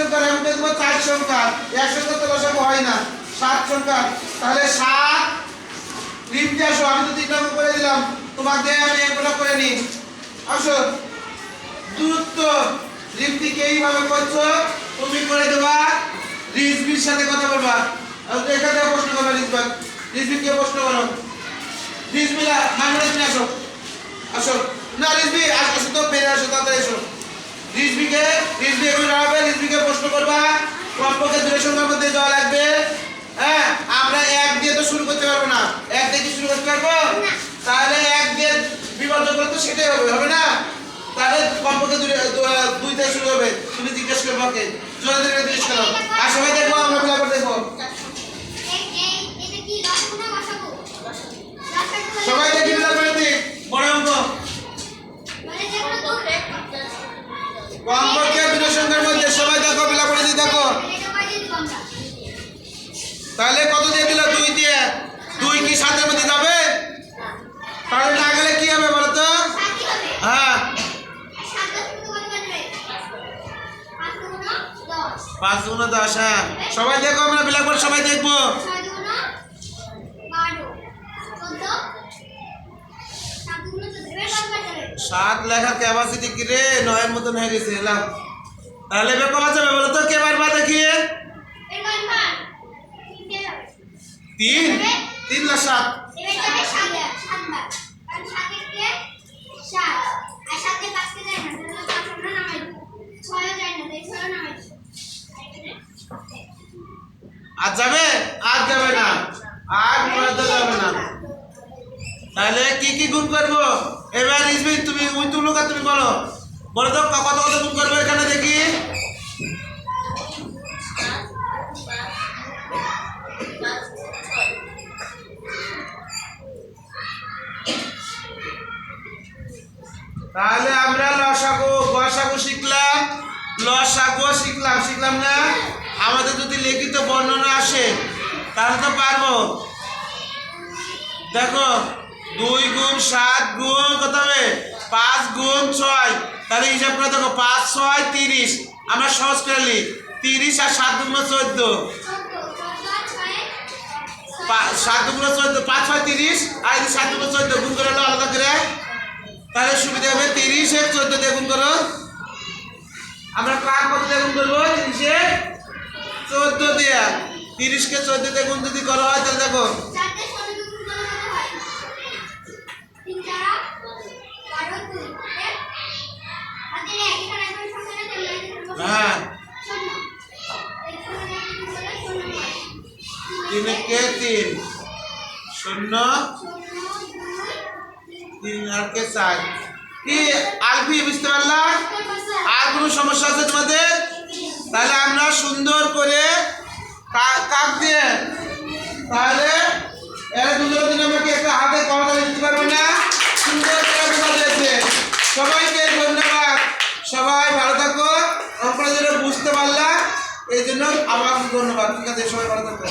সংখ্যার আমি দেখবো 4 সংখ্যা, 1 সংখ্যা তো লসাগু হয় না, 7 সংখ্যা। তাহলে 7 লিখতে আসো, আমি তো 3 নম্বর করে দিলাম, তোমাকে আমি এগুলো করে নিই। আসো, দূরত্ব লিখতে এইভাবে করছো, তুমি করে দেবা, রিজবির সাথে কথা বলবা। এখানে প্রশ্ন করবা রিজবিকে প্রশ্ন করো। রিজবিলা মাইনুল তুমি আসো, আসো না রিজবি আসো তো, বেরিয়ে আসো, তাড়াতাড়ি এসো। রিজবি এগুলো দাঁড়াবে, রিজবিকে প্রশ্ন করবা, কমপক্ষে 2 সংখ্যার মধ্যে দেওয়া লাগবে। হ্যাঁ, আমরা 1 দিয়ে তো শুরু করতে পারবো না, 1 দিয়ে কি শুরু করতে পারবো? তাহলে 1 দিয়ে বিভাজন করলে তো সেটাই হবে না? তাহলে কমপক্ষে 2 দিয়ে শুরু হবে। তুমি জিজ্ঞেস করবো, ওকে জোরে জোরে জিজ্ঞেস করো। আর সবাই দেখবো, আমরা খেলা করে দেখবো। সবাই দেখি বড় অঙ্ক কমপক্ষে 2 সংখ্যার মধ্যে, সবাই দেখো বিলা করে দিই, দেখো তাহলে কত দিয়ে দিল? 2 দিয়ে। 2 কি 7 এর মধ্যে যাবে? তাহলে না গেলে কি হবে বলো তো? হ্যাঁ, 5 গুণ 10। হ্যাঁ, সবাই দেখো, আমরা বিলা করে সবাই দেখবো। 7 লেখার ক্যাপাসিটি কি রে? 9 এর মতন হয়ে গেছে। তাহলে এবার কত যাবে বলো তো? কে বারবার দেখিয়ে 3 3 লা 7 আজ যাবে? আজ যাবে না, আর মনে যাবে না। তাহলে কি কি গুণ করবো? এবার রিজবি তুমি তুলো, তুমি বলো বলো তো কত কত গুণ করবো এখানে দেখি। তাহলে আমরা লসাগু গসাগু শিখলাম, লসাগু শিখলাম না? আমাদের যদি লিখিত বর্ণনা আসে তাহলে তো পারবো। দেখো 2 গুণ 7 গুণ কত হবে? 5 গুণ 6। তাহলে হিসাব করে দেখো, 5 6 30। আমরা সহজ করে নিই, 30 আর 7 গুণ 14। 7 গুণ 14, 5 6 30, আর 7 গুণ 14 গুণ করে আলাদা করে, তাহলে সুবিধা হবে 30 এর 14 দিয়ে গুণ করো। আমরা কার কত দিয়ে গুণ করবো? 30 এর 14 দিয়ে। 30 কে 14 দিয়ে গুণ যদি করা হয় তাহলে দেখো হ্যাঁ 3 কে 3 0 3 আর কে 4। কি আলফি বুঝতে পারলা? আর কোনো সমস্যা আছে তোমাদের? তাহলে আমরা সুন্দর করে কাক দিয়ে, তাহলে এর দুজনের জন্য আমাকে একটা হাতে কমাতে দিতে পারবে না? সুন্দর করে দিয়েছে। সবাইকে ধন্যবাদ, সবাই ভালো থাকো। আপনারা যেটা বুঝতে পারলা এই জন্য আমার ধন্যবাদ। ঠিক আছে, সবাই ভালো থাকো।